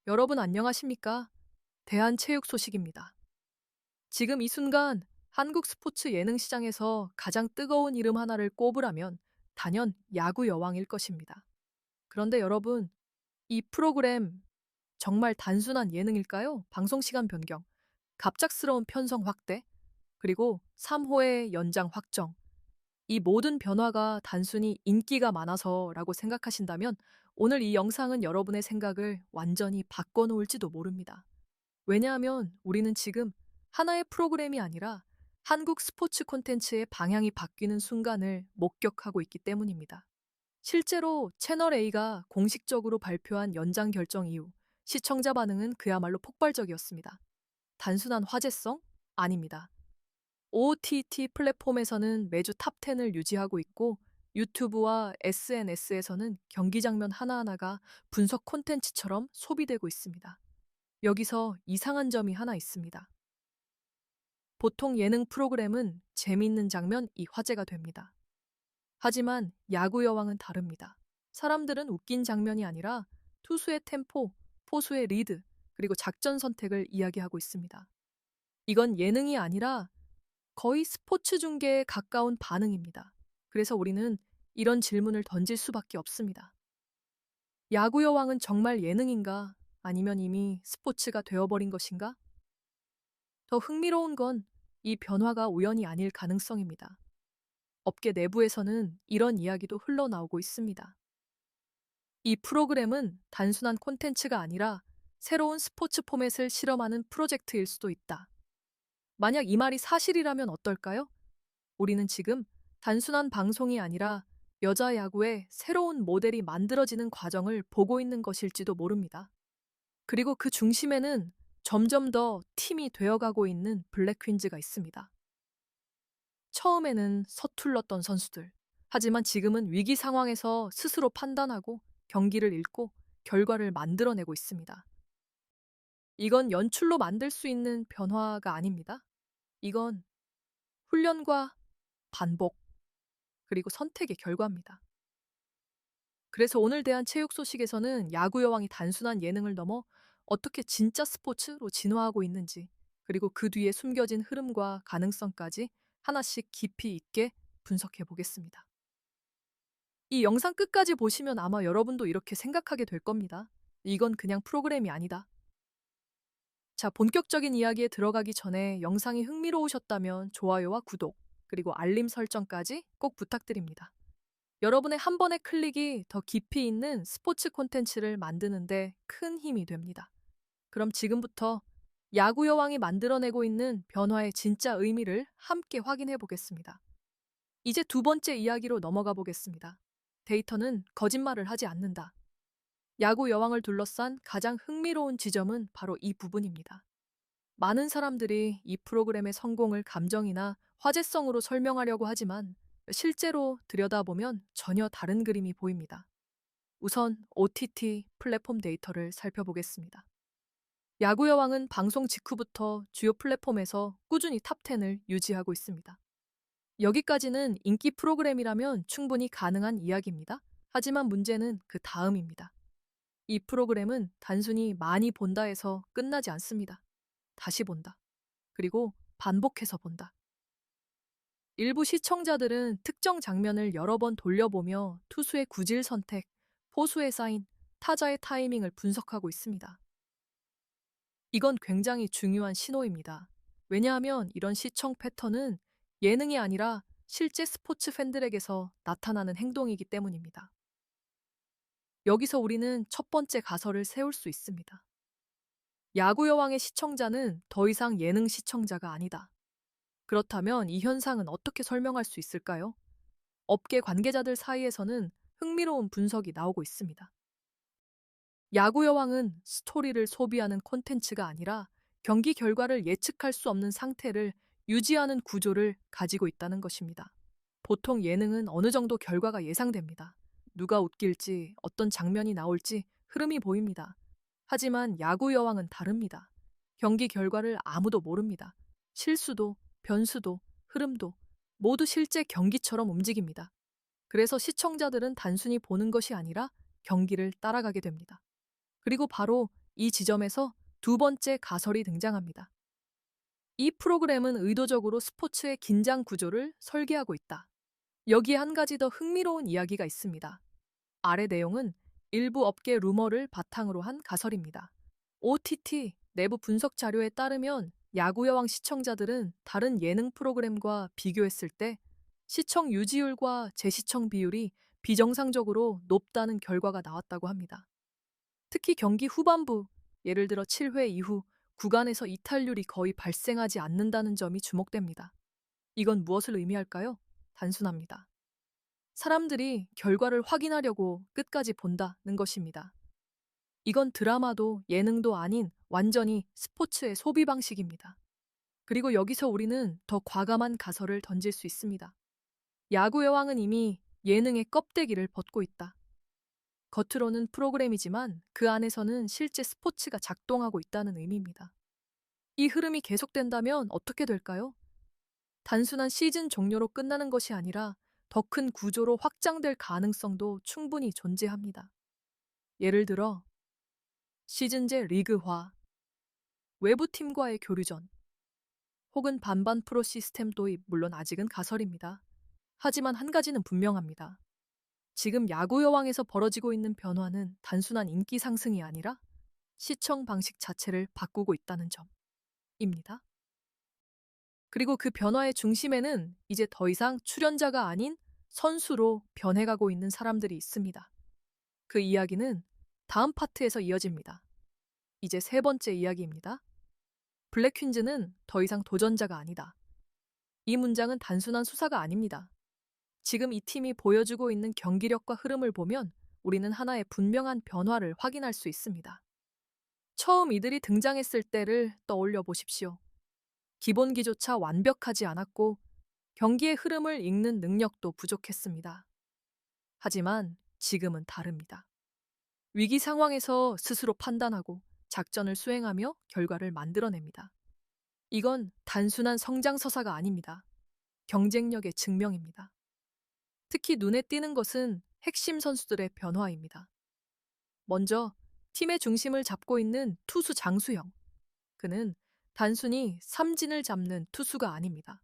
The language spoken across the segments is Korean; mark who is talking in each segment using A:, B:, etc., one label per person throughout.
A: 여러분 안녕하십니까? 대한체육 소식입니다. 지금 이 순간 한국 스포츠 예능 시장에서 가장 뜨거운 이름 하나를 꼽으라면 단연 야구 여왕일 것입니다. 그런데 여러분, 이 프로그램 정말 단순한 예능일까요? 방송 시간 변경, 갑작스러운 편성 확대, 그리고 3호의 연장 확정. 이 모든 변화가 단순히 인기가 많아서라고 생각하신다면 오늘 이 영상은 여러분의 생각을 완전히 바꿔놓을지도 모릅니다. 왜냐하면 우리는 지금 하나의 프로그램이 아니라 한국 스포츠 콘텐츠의 방향이 바뀌는 순간을 목격하고 있기 때문입니다. 실제로 채널A가 공식적으로 발표한 연장 결정 이후 시청자 반응은 그야말로 폭발적이었습니다. 단순한 화제성? 아닙니다. OTT 플랫폼에서는 매주 탑10을 유지하고 있고 유튜브와 SNS에서는 경기 장면 하나하나가 분석 콘텐츠처럼 소비되고 있습니다. 여기서 이상한 점이 하나 있습니다. 보통 예능 프로그램은 재미있는 장면이 화제가 됩니다. 하지만 야구 여왕은 다릅니다. 사람들은 웃긴 장면이 아니라 투수의 템포, 포수의 리드, 그리고 작전 선택을 이야기하고 있습니다. 이건 예능이 아니라 거의 스포츠 중계에 가까운 반응입니다. 그래서 우리는 이런 질문을 던질 수밖에 없습니다. 야구 여왕은 정말 예능인가? 아니면 이미 스포츠가 되어버린 것인가? 더 흥미로운 건 이 변화가 우연이 아닐 가능성입니다. 업계 내부에서는 이런 이야기도 흘러나오고 있습니다. 이 프로그램은 단순한 콘텐츠가 아니라 새로운 스포츠 포맷을 실험하는 프로젝트일 수도 있다. 만약 이 말이 사실이라면 어떨까요? 우리는 지금 단순한 방송이 아니라 여자 야구의 새로운 모델이 만들어지는 과정을 보고 있는 것일지도 모릅니다. 그리고 그 중심에는 점점 더 팀이 되어가고 있는 블랙퀸즈가 있습니다. 처음에는 서툴렀던 선수들. 하지만 지금은 위기 상황에서 스스로 판단하고 경기를 읽고 결과를 만들어내고 있습니다. 이건 연출로 만들 수 있는 변화가 아닙니다. 이건 훈련과 반복, 그리고 선택의 결과입니다. 그래서 오늘 대한 체육 소식에서는 야구 여왕이 단순한 예능을 넘어 어떻게 진짜 스포츠로 진화하고 있는지, 그리고 그 뒤에 숨겨진 흐름과 가능성까지 하나씩 깊이 있게 분석해 보겠습니다. 이 영상 끝까지 보시면 아마 여러분도 이렇게 생각하게 될 겁니다. 이건 그냥 프로그램이 아니다. 자, 본격적인 이야기에 들어가기 전에 영상이 흥미로우셨다면 좋아요와 구독, 그리고 알림 설정까지 꼭 부탁드립니다. 여러분의 한 번의 클릭이 더 깊이 있는 스포츠 콘텐츠를 만드는데 큰 힘이 됩니다. 그럼 지금부터 야구 여왕이 만들어내고 있는 변화의 진짜 의미를 함께 확인해 보겠습니다. 이제 두 번째 이야기로 넘어가 보겠습니다. 데이터는 거짓말을 하지 않는다. 야구 여왕을 둘러싼 가장 흥미로운 지점은 바로 이 부분입니다. 많은 사람들이 이 프로그램의 성공을 감정이나 화제성으로 설명하려고 하지만 실제로 들여다보면 전혀 다른 그림이 보입니다. 우선 OTT 플랫폼 데이터를 살펴보겠습니다. 야구 여왕은 방송 직후부터 주요 플랫폼에서 꾸준히 탑10을 유지하고 있습니다. 여기까지는 인기 프로그램이라면 충분히 가능한 이야기입니다. 하지만 문제는 그 다음입니다. 이 프로그램은 단순히 많이 본다 해서 끝나지 않습니다. 다시 본다. 그리고 반복해서 본다. 일부 시청자들은 특정 장면을 여러 번 돌려보며 투수의 구질 선택, 포수의 사인, 타자의 타이밍을 분석하고 있습니다. 이건 굉장히 중요한 신호입니다. 왜냐하면 이런 시청 패턴은 예능이 아니라 실제 스포츠 팬들에게서 나타나는 행동이기 때문입니다. 여기서 우리는 첫 번째 가설을 세울 수 있습니다. 야구 여왕의 시청자는 더 이상 예능 시청자가 아니다. 그렇다면 이 현상은 어떻게 설명할 수 있을까요? 업계 관계자들 사이에서는 흥미로운 분석이 나오고 있습니다. 야구 여왕은 스토리를 소비하는 콘텐츠가 아니라 경기 결과를 예측할 수 없는 상태를 유지하는 구조를 가지고 있다는 것입니다. 보통 예능은 어느 정도 결과가 예상됩니다. 누가 웃길지, 어떤 장면이 나올지 흐름이 보입니다. 하지만 야구 여왕은 다릅니다. 경기 결과를 아무도 모릅니다. 실수도, 변수도, 흐름도 모두 실제 경기처럼 움직입니다. 그래서 시청자들은 단순히 보는 것이 아니라 경기를 따라가게 됩니다. 그리고 바로 이 지점에서 두 번째 가설이 등장합니다. 이 프로그램은 의도적으로 스포츠의 긴장 구조를 설계하고 있다. 여기에 한 가지 더 흥미로운 이야기가 있습니다. 아래 내용은 일부 업계 루머를 바탕으로 한 가설입니다. OTT 내부 분석 자료에 따르면 야구 여왕 시청자들은 다른 예능 프로그램과 비교했을 때 시청 유지율과 재시청 비율이 비정상적으로 높다는 결과가 나왔다고 합니다. 특히 경기 후반부, 예를 들어 7회 이후 구간에서 이탈률이 거의 발생하지 않는다는 점이 주목됩니다. 이건 무엇을 의미할까요? 단순합니다. 사람들이 결과를 확인하려고 끝까지 본다는 것입니다. 이건 드라마도 예능도 아닌 완전히 스포츠의 소비 방식입니다. 그리고 여기서 우리는 더 과감한 가설을 던질 수 있습니다. 야구 여왕은 이미 예능의 껍데기를 벗고 있다. 겉으로는 프로그램이지만 그 안에서는 실제 스포츠가 작동하고 있다는 의미입니다. 이 흐름이 계속된다면 어떻게 될까요? 단순한 시즌 종료로 끝나는 것이 아니라 더 큰 구조로 확장될 가능성도 충분히 존재합니다. 예를 들어 시즌제 리그화, 외부 팀과의 교류전, 혹은 반반 프로 시스템 도입, 물론 아직은 가설입니다. 하지만 한 가지는 분명합니다. 지금 야구 여왕에서 벌어지고 있는 변화는 단순한 인기 상승이 아니라 시청 방식 자체를 바꾸고 있다는 점입니다. 그리고 그 변화의 중심에는 이제 더 이상 출연자가 아닌 선수로 변해가고 있는 사람들이 있습니다. 그 이야기는 다음 파트에서 이어집니다. 이제 세 번째 이야기입니다. 블랙 퀸즈는 더 이상 도전자가 아니다. 이 문장은 단순한 수사가 아닙니다. 지금 이 팀이 보여주고 있는 경기력과 흐름을 보면 우리는 하나의 분명한 변화를 확인할 수 있습니다. 처음 이들이 등장했을 때를 떠올려 보십시오. 기본기조차 완벽하지 않았고 경기의 흐름을 읽는 능력도 부족했습니다. 하지만 지금은 다릅니다. 위기 상황에서 스스로 판단하고 작전을 수행하며 결과를 만들어냅니다. 이건 단순한 성장서사가 아닙니다. 경쟁력의 증명입니다. 특히 눈에 띄는 것은 핵심 선수들의 변화입니다. 먼저 팀의 중심을 잡고 있는 투수 장수영. 그는 단순히 삼진을 잡는 투수가 아닙니다.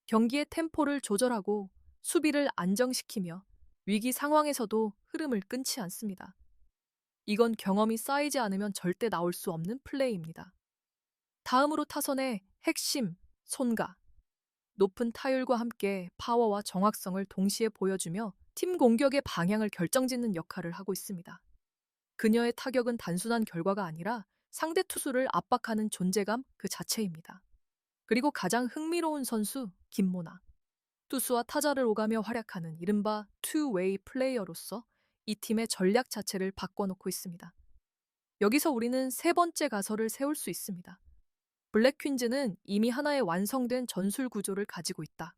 A: 경기의 템포를 조절하고 수비를 안정시키며 위기 상황에서도 흐름을 끊지 않습니다. 이건 경험이 쌓이지 않으면 절대 나올 수 없는 플레이입니다. 다음으로 타선의 핵심, 손가. 높은 타율과 함께 파워와 정확성을 동시에 보여주며 팀 공격의 방향을 결정짓는 역할을 하고 있습니다. 그녀의 타격은 단순한 결과가 아니라 상대 투수를 압박하는 존재감 그 자체입니다. 그리고 가장 흥미로운 선수, 김모나. 투수와 타자를 오가며 활약하는 이른바 투웨이 플레이어로서 이 팀의 전략 자체를 바꿔놓고 있습니다. 여기서 우리는 세 번째 가설을 세울 수 있습니다. 블랙 퀸즈는 이미 하나의 완성된 전술 구조를 가지고 있다.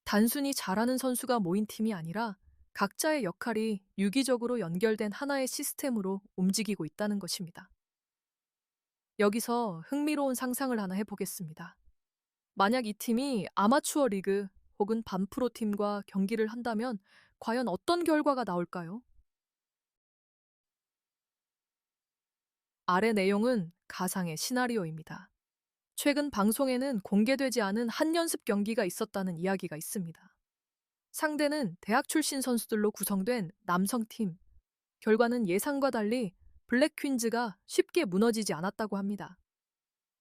A: 단순히 잘하는 선수가 모인 팀이 아니라 각자의 역할이 유기적으로 연결된 하나의 시스템으로 움직이고 있다는 것입니다. 여기서 흥미로운 상상을 하나 해보겠습니다. 만약 이 팀이 아마추어 리그 혹은 반프로 팀과 경기를 한다면 과연 어떤 결과가 나올까요? 아래 내용은 가상의 시나리오입니다. 최근 방송에는 공개되지 않은 한 연습 경기가 있었다는 이야기가 있습니다. 상대는 대학 출신 선수들로 구성된 남성팀. 결과는 예상과 달리 블랙 퀸즈가 쉽게 무너지지 않았다고 합니다.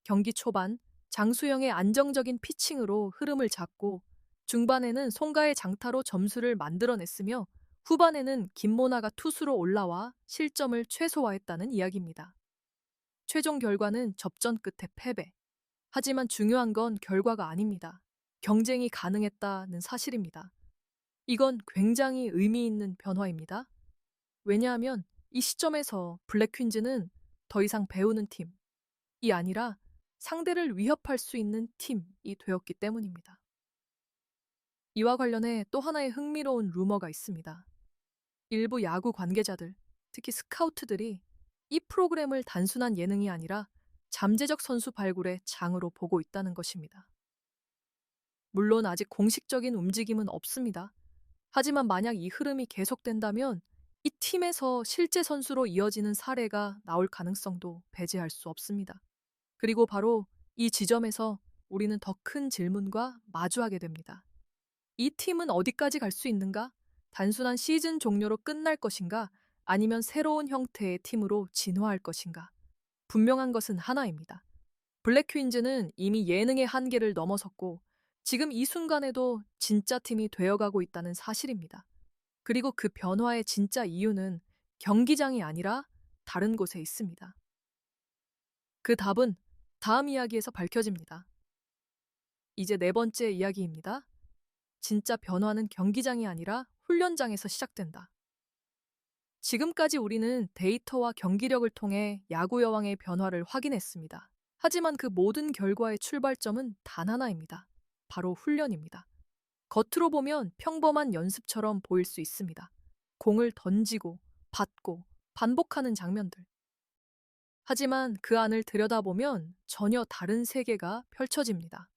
A: 경기 초반 장수영의 안정적인 피칭으로 흐름을 잡고 중반에는 송가의 장타로 점수를 만들어냈으며 후반에는 김모나가 투수로 올라와 실점을 최소화했다는 이야기입니다. 최종 결과는 접전 끝에 패배. 하지만 중요한 건 결과가 아닙니다. 경쟁이 가능했다는 사실입니다. 이건 굉장히 의미 있는 변화입니다. 왜냐하면 이 시점에서 블랙 퀸즈는 더 이상 배우는 팀이 아니라 상대를 위협할 수 있는 팀이 되었기 때문입니다. 이와 관련해 또 하나의 흥미로운 루머가 있습니다. 일부 야구 관계자들, 특히 스카우트들이 이 프로그램을 단순한 예능이 아니라 잠재적 선수 발굴의 장으로 보고 있다는 것입니다. 물론 아직 공식적인 움직임은 없습니다. 하지만 만약 이 흐름이 계속된다면 이 팀에서 실제 선수로 이어지는 사례가 나올 가능성도 배제할 수 없습니다. 그리고 바로 이 지점에서 우리는 더 큰 질문과 마주하게 됩니다. 이 팀은 어디까지 갈 수 있는가? 단순한 시즌 종료로 끝날 것인가? 아니면 새로운 형태의 팀으로 진화할 것인가? 분명한 것은 하나입니다. 블랙 퀸즈는 이미 예능의 한계를 넘어섰고 지금 이 순간에도 진짜 팀이 되어가고 있다는 사실입니다. 그리고 그 변화의 진짜 이유는 경기장이 아니라 다른 곳에 있습니다. 그 답은 다음 이야기에서 밝혀집니다. 이제 네 번째 이야기입니다. 진짜 변화는 경기장이 아니라 훈련장에서 시작된다. 지금까지 우리는 데이터와 경기력을 통해 야구 여왕의 변화를 확인했습니다. 하지만 그 모든 결과의 출발점은 단 하나입니다. 바로 훈련입니다. 겉으로 보면 평범한 연습처럼 보일 수 있습니다. 공을 던지고, 받고, 반복하는 장면들. 하지만 그 안을 들여다보면 전혀 다른 세계가 펼쳐집니다.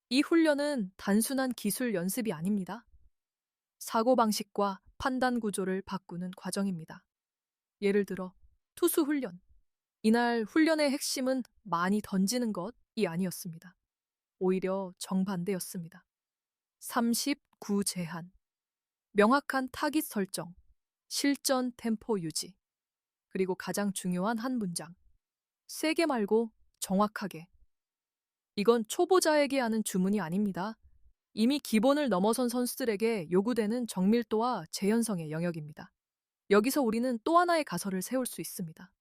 A: 이 훈련은 단순한 기술 연습이 아닙니다. 사고방식과 판단 구조를 바꾸는 과정입니다. 예를 들어, 투수 훈련. 이날 훈련의 핵심은 많이 던지는 것이 아니었습니다. 오히려 정반대였습니다. 39 제한, 명확한 타깃 설정, 실전 템포 유지, 그리고 가장 중요한 한 문장. 세게 말고 정확하게. 이건 초보자에게 하는 주문이 아닙니다. 이미 기본을 넘어선 선수들에게 요구되는 정밀도와 재현성의 영역입니다. 여기서 우리는 또 하나의 가설을 세울 수 있습니다.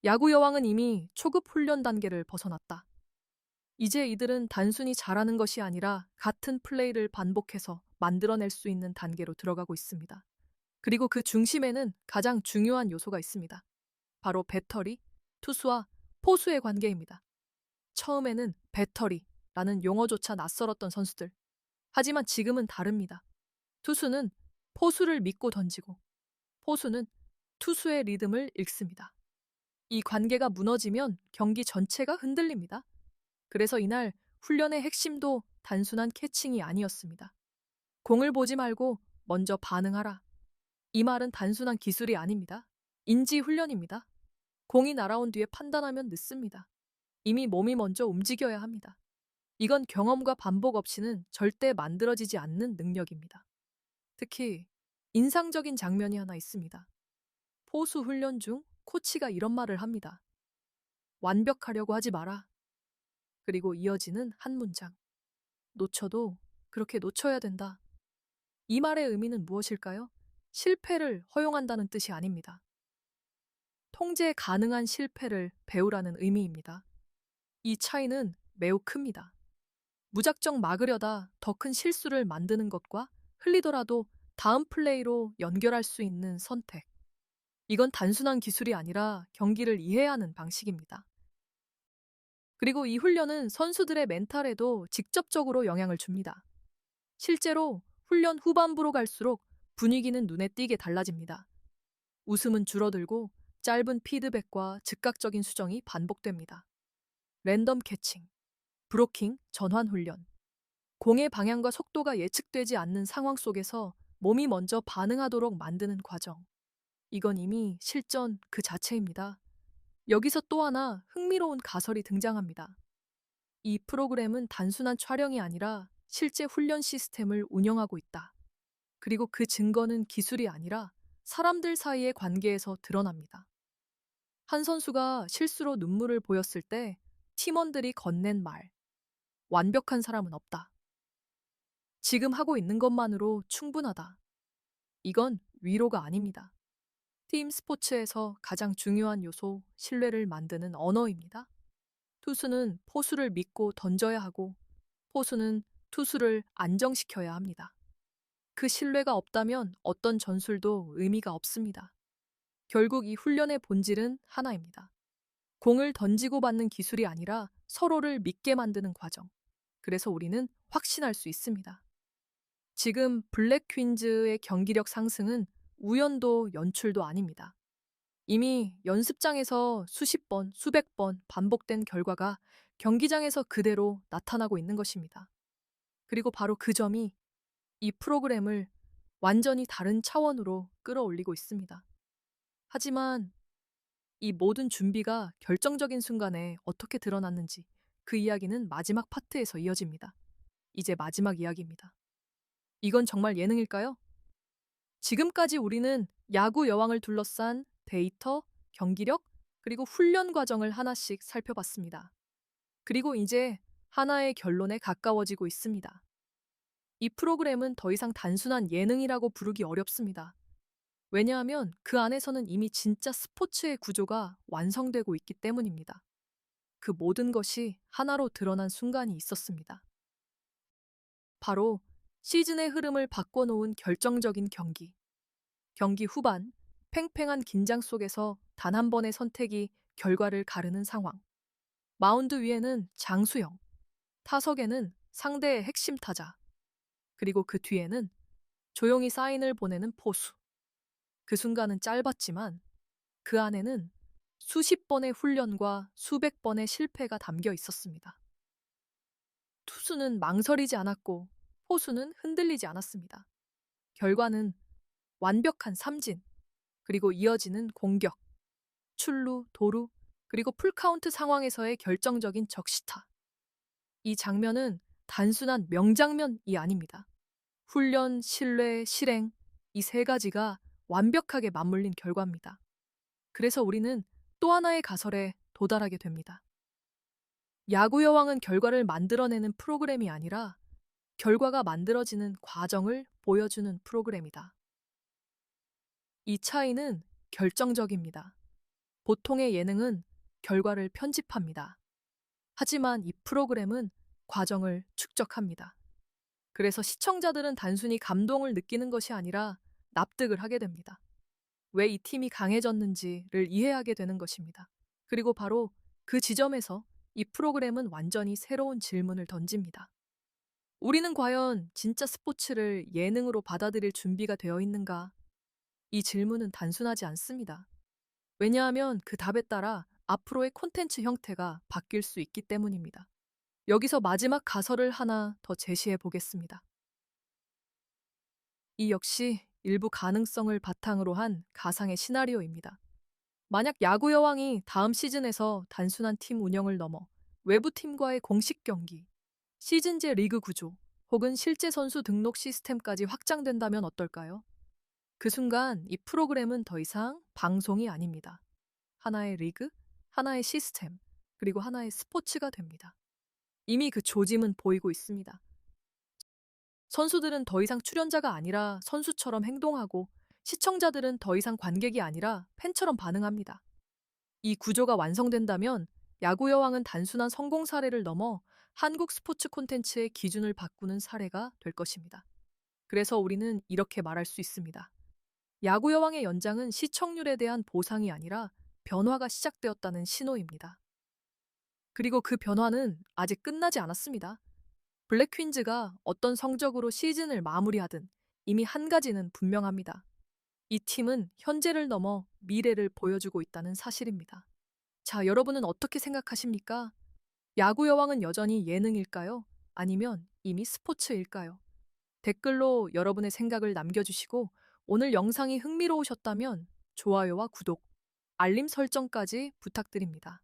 A: 야구 여왕은 이미 초급 훈련 단계를 벗어났다. 이제 이들은 단순히 잘하는 것이 아니라 같은 플레이를 반복해서 만들어낼 수 있는 단계로 들어가고 있습니다. 그리고 그 중심에는 가장 중요한 요소가 있습니다. 바로 배터리, 투수와 포수의 관계입니다. 처음에는 배터리라는 용어조차 낯설었던 선수들. 하지만 지금은 다릅니다. 투수는 포수를 믿고 던지고, 포수는 투수의 리듬을 읽습니다. 이 관계가 무너지면 경기 전체가 흔들립니다. 그래서 이날 훈련의 핵심도 단순한 캐칭이 아니었습니다. 공을 보지 말고 먼저 반응하라. 이 말은 단순한 기술이 아닙니다. 인지 훈련입니다. 공이 날아온 뒤에 판단하면 늦습니다. 이미 몸이 먼저 움직여야 합니다. 이건 경험과 반복 없이는 절대 만들어지지 않는 능력입니다. 특히 인상적인 장면이 하나 있습니다. 포수 훈련 중 코치가 이런 말을 합니다. 완벽하려고 하지 마라. 그리고 이어지는 한 문장. 놓쳐도 그렇게 놓쳐야 된다. 이 말의 의미는 무엇일까요? 실패를 허용한다는 뜻이 아닙니다. 통제 가능한 실패를 배우라는 의미입니다. 이 차이는 매우 큽니다. 무작정 막으려다 더 큰 실수를 만드는 것과 흘리더라도 다음 플레이로 연결할 수 있는 선택. 이건 단순한 기술이 아니라 경기를 이해하는 방식입니다. 그리고 이 훈련은 선수들의 멘탈에도 직접적으로 영향을 줍니다. 실제로 훈련 후반부로 갈수록 분위기는 눈에 띄게 달라집니다. 웃음은 줄어들고 짧은 피드백과 즉각적인 수정이 반복됩니다. 랜덤 캐칭, 브로킹, 전환 훈련. 공의 방향과 속도가 예측되지 않는 상황 속에서 몸이 먼저 반응하도록 만드는 과정. 이건 이미 실전 그 자체입니다. 여기서 또 하나 흥미로운 가설이 등장합니다. 이 프로그램은 단순한 촬영이 아니라 실제 훈련 시스템을 운영하고 있다. 그리고 그 증거는 기술이 아니라 사람들 사이의 관계에서 드러납니다. 한 선수가 실수로 눈물을 보였을 때 팀원들이 건넨 말. 완벽한 사람은 없다. 지금 하고 있는 것만으로 충분하다. 이건 위로가 아닙니다. 팀 스포츠에서 가장 중요한 요소, 신뢰를 만드는 언어입니다. 투수는 포수를 믿고 던져야 하고, 포수는 투수를 안정시켜야 합니다. 그 신뢰가 없다면 어떤 전술도 의미가 없습니다. 결국 이 훈련의 본질은 하나입니다. 공을 던지고 받는 기술이 아니라 서로를 믿게 만드는 과정. 그래서 우리는 확신할 수 있습니다. 지금 블랙 퀸즈의 경기력 상승은 우연도 연출도 아닙니다. 이미 연습장에서 수십 번, 수백 번 반복된 결과가 경기장에서 그대로 나타나고 있는 것입니다. 그리고 바로 그 점이 이 프로그램을 완전히 다른 차원으로 끌어올리고 있습니다. 하지만 이 모든 준비가 결정적인 순간에 어떻게 드러났는지 그 이야기는 마지막 파트에서 이어집니다. 이제 마지막 이야기입니다. 이건 정말 예능일까요? 지금까지 우리는 야구 여왕을 둘러싼 데이터, 경기력, 그리고 훈련 과정을 하나씩 살펴봤습니다. 그리고 이제 하나의 결론에 가까워지고 있습니다. 이 프로그램은 더 이상 단순한 예능이라고 부르기 어렵습니다. 왜냐하면 그 안에서는 이미 진짜 스포츠의 구조가 완성되고 있기 때문입니다. 그 모든 것이 하나로 드러난 순간이 있었습니다. 바로 시즌의 흐름을 바꿔놓은 결정적인 경기. 경기 후반, 팽팽한 긴장 속에서 단 한 번의 선택이 결과를 가르는 상황. 마운드 위에는 장수영, 타석에는 상대의 핵심 타자, 그리고 그 뒤에는 조용히 사인을 보내는 포수. 그 순간은 짧았지만 그 안에는 수십 번의 훈련과 수백 번의 실패가 담겨 있었습니다. 투수는 망설이지 않았고 포수는 흔들리지 않았습니다. 결과는 완벽한 삼진, 그리고 이어지는 공격, 출루, 도루, 그리고 풀카운트 상황에서의 결정적인 적시타. 이 장면은 단순한 명장면이 아닙니다. 훈련, 신뢰, 실행, 이 세 가지가 완벽하게 맞물린 결과입니다. 그래서 우리는 또 하나의 가설에 도달하게 됩니다. 야구 여왕은 결과를 만들어내는 프로그램이 아니라 결과가 만들어지는 과정을 보여주는 프로그램이다. 이 차이는 결정적입니다. 보통의 예능은 결과를 편집합니다. 하지만 이 프로그램은 과정을 축적합니다. 그래서 시청자들은 단순히 감동을 느끼는 것이 아니라 납득을 하게 됩니다. 왜 이 팀이 강해졌는지를 이해하게 되는 것입니다. 그리고 바로 그 지점에서 이 프로그램은 완전히 새로운 질문을 던집니다. 우리는 과연 진짜 스포츠를 예능으로 받아들일 준비가 되어 있는가? 이 질문은 단순하지 않습니다. 왜냐하면 그 답에 따라 앞으로의 콘텐츠 형태가 바뀔 수 있기 때문입니다. 여기서 마지막 가설을 하나 더 제시해 보겠습니다. 이 역시 일부 가능성을 바탕으로 한 가상의 시나리오입니다. 만약 야구 여왕이 다음 시즌에서 단순한 팀 운영을 넘어 외부 팀과의 공식 경기, 시즌제 리그 구조, 혹은 실제 선수 등록 시스템까지 확장된다면 어떨까요? 그 순간 이 프로그램은 더 이상 방송이 아닙니다. 하나의 리그, 하나의 시스템, 그리고 하나의 스포츠가 됩니다. 이미 그 조짐은 보이고 있습니다. 선수들은 더 이상 출연자가 아니라 선수처럼 행동하고 시청자들은 더 이상 관객이 아니라 팬처럼 반응합니다. 이 구조가 완성된다면 야구 여왕은 단순한 성공 사례를 넘어 한국 스포츠 콘텐츠의 기준을 바꾸는 사례가 될 것입니다. 그래서 우리는 이렇게 말할 수 있습니다. 야구 여왕의 연장은 시청률에 대한 보상이 아니라 변화가 시작되었다는 신호입니다. 그리고 그 변화는 아직 끝나지 않았습니다. 블랙 퀸즈가 어떤 성적으로 시즌을 마무리하든 이미 한 가지는 분명합니다. 이 팀은 현재를 넘어 미래를 보여주고 있다는 사실입니다. 자, 여러분은 어떻게 생각하십니까? 야구 여왕은 여전히 예능일까요? 아니면 이미 스포츠일까요? 댓글로 여러분의 생각을 남겨주시고 오늘 영상이 흥미로우셨다면 좋아요와 구독, 알림 설정까지 부탁드립니다.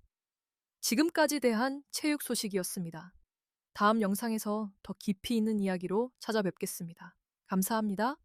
A: 지금까지 대한 체육 소식이었습니다. 다음 영상에서 더 깊이 있는 이야기로 찾아뵙겠습니다. 감사합니다.